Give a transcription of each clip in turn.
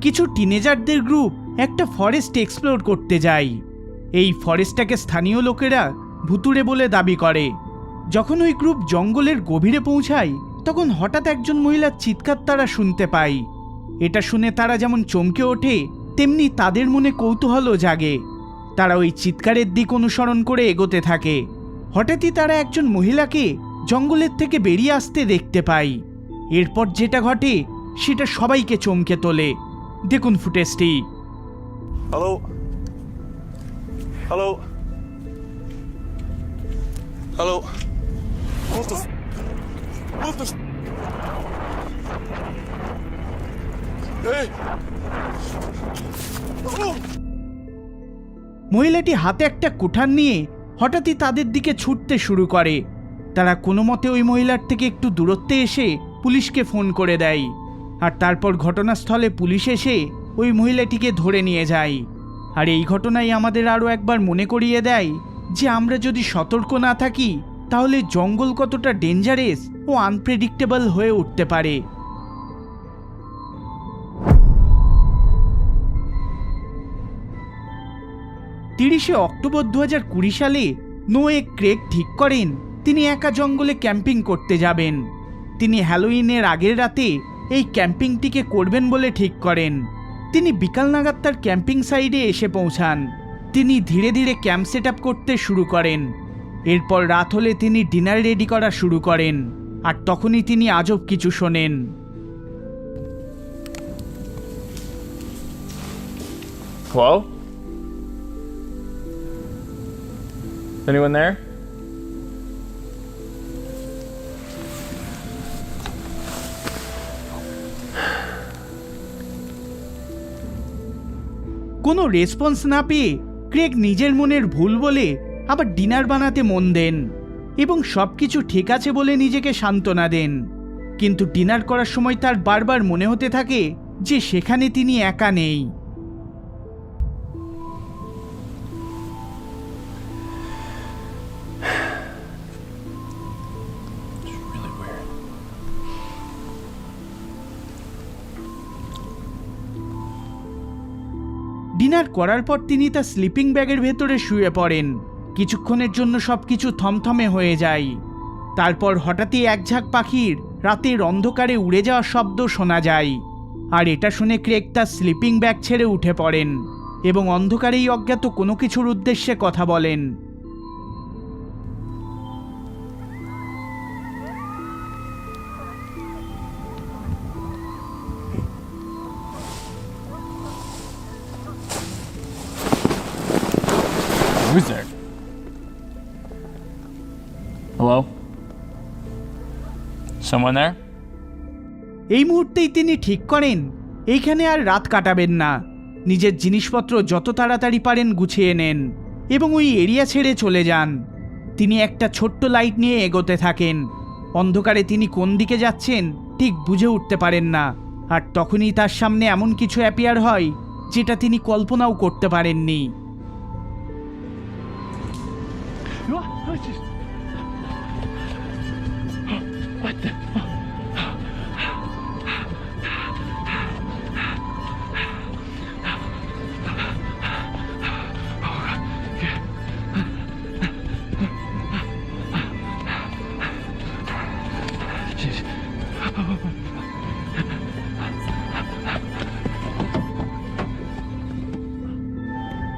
কিছু টিনেজারদের গ্রুপ একটা forest explore করতে যায়। এই ফরেস্টটাকে স্থানীয় লোকেরা ভুতুড়ে বলে দাবি করে। যখন ওই গ্রুপ জঙ্গলের গভীরে পৌঁছায় তখন হঠাৎ একজন মহিলার চিৎকার তারা শুনতে পায়। এটা শুনে তারা যেমন চমকে ওঠে তেমনি তাদের মনে কৌতূহলও জাগে। তারা ওই চিৎকারের দিক অনুসরণ করে এগোতে থাকে। হঠাৎই তারা একজন মহিলাকে জঙ্গলের থেকে বেরিয়ে আসতে দেখতে পায়। এরপর যেটা ঘটে সেটা সবাইকে চমকে তোলে। দেখুন ফুটেজটি। হ্যালো হ্যালো হ্যালো মহিলাটি হাতে একটা কুঠার নিয়ে হঠাৎই তাদের দিকে ছুটতে শুরু করে। তারা কোনো মতে ওই মহিলার থেকে একটু দূরত্বে এসে পুলিশকে ফোন করে দেয়। আর তারপর ঘটনাস্থলে পুলিশ এসে ওই মহিলাটিকে ধরে নিয়ে যায়। আর এই ঘটনাই আমাদের আরও একবার মনে করিয়ে দেয় যে আমরা যদি সতর্ক না থাকি তাহলে জঙ্গল কতটা ডেঞ্জারাস ও আনপ্রেডিক্টেবল হয়ে উঠতে পারে। 30শে অক্টোবর 2020 সালে নোয়ে ক্রেগ ঠিক করেন তিনি একা জঙ্গলে ক্যাম্পিং করতে যাবেন। তিনি হ্যালোইনের আগের রাতে এই ক্যাম্পিংটিকে করবেন বলে ঠিক করেন। তিনি বিকাল নাগাদ তার ক্যাম্পিং সাইডে এসে পৌঁছান। তিনি ধীরে ধীরে ক্যাম্প সেট আপ করতে শুরু করেন। এরপর রাত হলে তিনি ডিনার রেডি করা শুরু করেন। আর তখনই তিনি আজব কিছু শোনেন। Hello? Anyone there? কোনো রেসপন্স না পেয়ে ক্রেগ নিজের মনের ভুল বলে আবার ডিনার বানাতে মন দেন এবং সবকিছু ঠিক আছে বলে নিজেকে সান্ত্বনা দেন। কিন্তু ডিনার করার সময় তার বারবার মনে হতে থাকে যে সেখানে তিনি একা নেই। ডিনার করার পর তিনি তার স্লিপিং ব্যাগের ভেতরে শুয়ে পড়েন। কিছুক্ষণের জন্য সবকিছু থমথমে হয়ে যায়। তারপর হঠাৎই এক ঝাঁক পাখির রাতের অন্ধকারে উড়ে যাওয়ার শব্দ শোনা যায়। আর এটা শুনে ক্রেগ তার স্লিপিং ব্যাগ ছেড়ে উঠে পড়েন এবং অন্ধকারেই অজ্ঞাত কোনো কিছুর উদ্দেশ্যে কথা বলেন। Who's there? Hello? Someone there? এই মুহূর্তেই তিনি ঠিক করেন এইখানে আর রাত কাটাবেন না। নিজের জিনিসপত্র যত তাড়াতাড়ি পারেন গুছিয়ে নেন এবং ওই এরিয়া ছেড়ে চলে যান। তিনি একটা ছোট্ট লাইট নিয়ে এগোতে থাকেন। অন্ধকারে তিনি কোন দিকে যাচ্ছেন ঠিক বুঝে উঠতে পারেন না। আর তখনই তার সামনে এমন কিছু অ্যাপিয়ার হয় যেটা তিনি কল্পনাও করতে পারেননি। What the?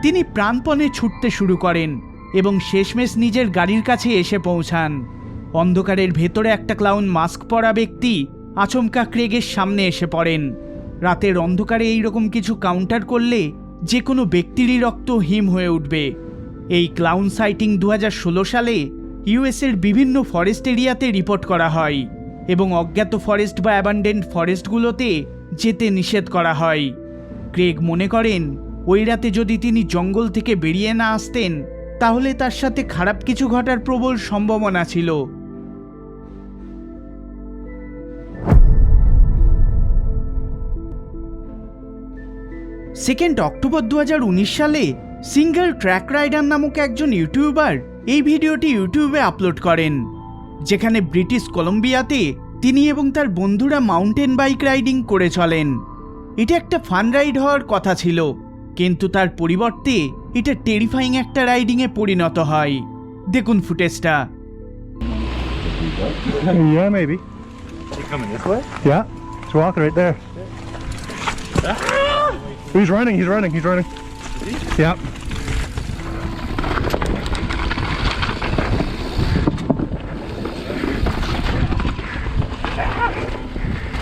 তিনি প্রাণপণে ছুটতে শুরু করেন এবং শেষমেশ নিজের গাড়ির কাছে এসে পৌঁছান। অন্ধকারের ভেতরে একটা ক্লাউন মাস্ক পরা ব্যক্তি আচমকা ক্রেগের সামনে এসে পড়েন। রাতের অন্ধকারে এইরকম কিছু কাউন্টার করলে যে কোনো ব্যক্তিরই রক্ত হিম হয়ে উঠবে। এই ক্লাউন সাইটিং 2016 সালে ইউএসের বিভিন্ন ফরেস্ট এরিয়াতে রিপোর্ট করা হয় এবং অজ্ঞাত ফরেস্ট বা অ্যাবান্ডেন্ড ফরেস্টগুলোতে যেতে নিষেধ করা হয়। ক্রেগ মনে করেন ওই রাতে যদি তিনি জঙ্গল থেকে বেরিয়ে না আসতেন তাহলে তার সাথে খারাপ কিছু ঘটার প্রবল সম্ভাবনা ছিল। 2 অক্টোবর 2019 সালে সিঙ্গল ট্র্যাক রাইডার নামক একজন ইউটিউবার এই ভিডিওটি ইউটিউবে আপলোড করেন, যেখানে ব্রিটিশ কলম্বিয়াতে তিনি এবং তার বন্ধুরা মাউন্টেন বাইক রাইডিং করে চলেন। এটা একটা ফান রাইড হওয়ার কথা ছিল, কিন্তু তার পরিবর্তে এটা টেরিফাইং একটা রাইডিংয়ে পরিণত হয়। দেখুন ফুটেজটা। Yeah, maybe. You coming this way? Yeah, he's walking right there. He's running. Yep.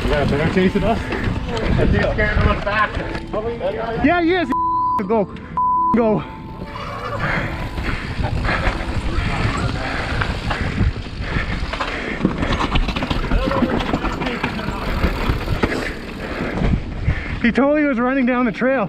You got a bear chasing us? I think it's scared to look back. Yeah, he is. Go. Go. He totally was running down the trail.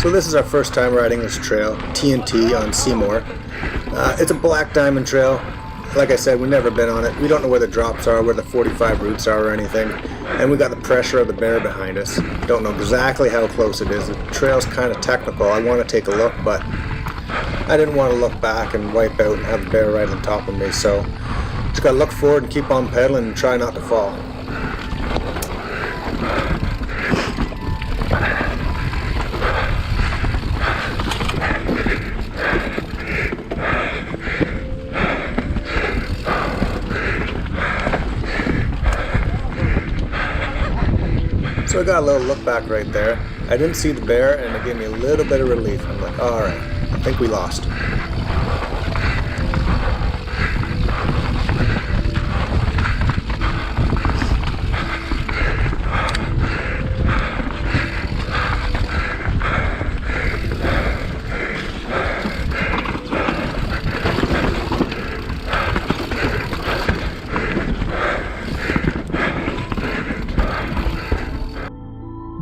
So this is our first time riding this trail, TNT on Seymour. It's a black diamond trail. Like I said, we've never been on it. We don't know where the drops are, where the 45 roots are or anything. And we got the pressure of the bear behind us. Don't know exactly how close it is. The trail's kind of technical. I want to take a look, but I didn't want to look back and wipe out and have the bear right on top of me. So just got to look forward and keep on pedaling and try not to fall. So I got a little look back right there. I didn't see the bear and it gave me a little bit of relief. I'm like, alright, I think we lost.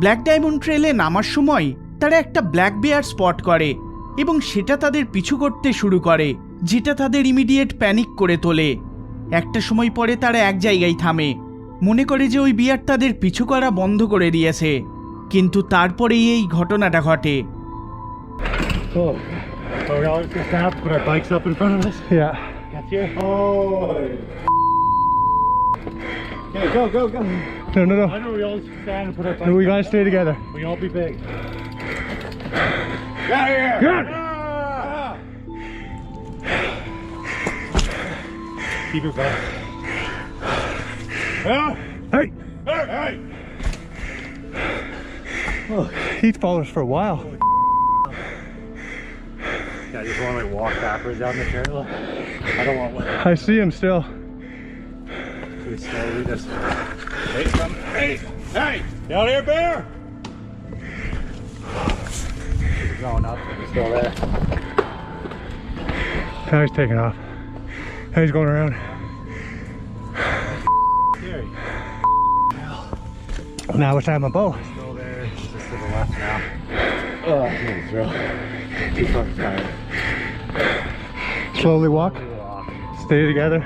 Black diamond ট্রেলে নামার সময় তারা একটা black bear spot করে এবং সেটা তাদের পিছু করতে শুরু করে, যেটা তাদের ইমিডিয়েট প্যানিক করে তোলে। একটা সময় পরে তারা এক জায়গায় থামে, মনে করে যে ওই বিয়ার তাদের পিছু করা বন্ধ করে দিয়েছে, কিন্তু তারপরেই এই ঘটনাটা ঘটে। Oh, we all just have to put our bikes up in front of us? Yeah. That's here. Oh. Okay, go, go, go. No. Why don't we all stand and put our bikes No, we gotta stay together. We all be big. Get out of here! Good. Ah! Keep your back. Ah! Hey! Hey! Hey! Oh, he's followed us for a while. Yeah, I just want to like walk backwards down the trail. I don't want to. I see him still. We slowly just. Hey, come. Hey! Hey! Down here, bear! He's going up. He's still there. Now he's taking off. Now he's going around. Scary. Now I wish I had my bow. Still there. Just to the left now. Oh, I can't throw. Too fucking tired. Slowly walk. Stay together.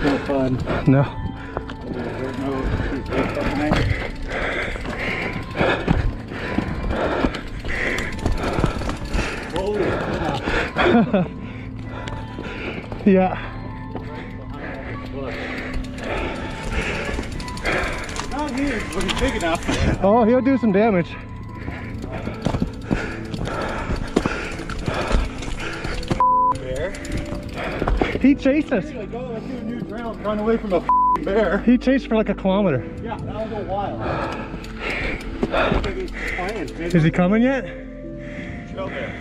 No fun. No. Yeah. Not here, but he's big enough. Oh, he'll do some damage. Bear. He chased us. Like, oh, let's do a new trail and run away from a bear. He chased for like a kilometer. Yeah, that was a while. Is he coming yet? Chill there.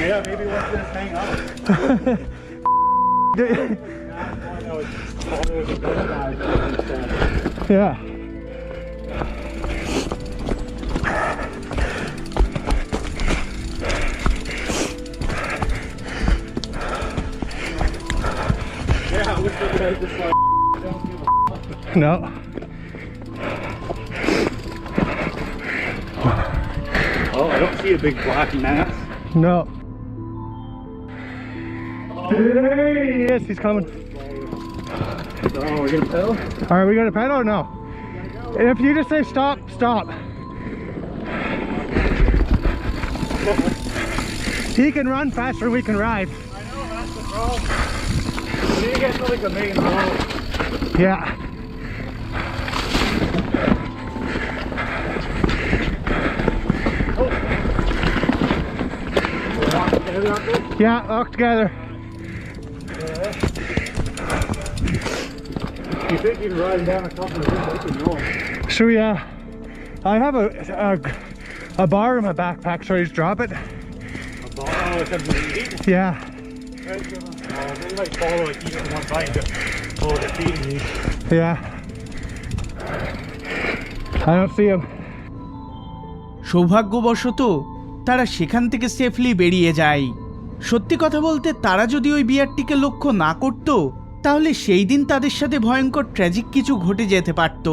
Yeah, maybe let's just hang out. Yeah. Yeah, I wish the guys just like don't give a fuck. No. Oh, I don't see a big black mass. No. Yes, he's coming. Oh, we're gonna pedal? Are we gonna pedal or no? If you just say stop, stop. He can run faster, we can ride. I know, that's the problem. You get to like a main road. Yeah. Yeah, walk together. You think you're riding down a couple of hills, you know. So yeah, I have a bar in my backpack, so I just drop it. Oh, it's a meat? Yeah. They might follow it even one bite to follow the feeding you. Yeah. I don't see him. সৌভাগ্যবশত তারা সেখান থেকে safely বেরিয়ে যায়। সত্যি কথা বলতে তারা যদি ওই বিয়ারটিকে লক্ষ্য না করত তাহলে সেই দিন তাদের সাথে ভয়ঙ্কর ট্র্যাজিক কিছু ঘটে যেতে পারত।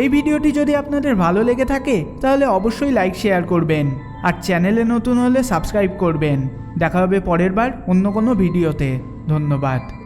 এই ভিডিওটি যদি আপনাদের ভালো লেগে থাকে তাহলে অবশ্যই লাইক শেয়ার করবেন আর চ্যানেলে নতুন হলে সাবস্ক্রাইব করবেন। দেখা হবে পরের বার অন্য কোনো ভিডিওতে। ধন্যবাদ।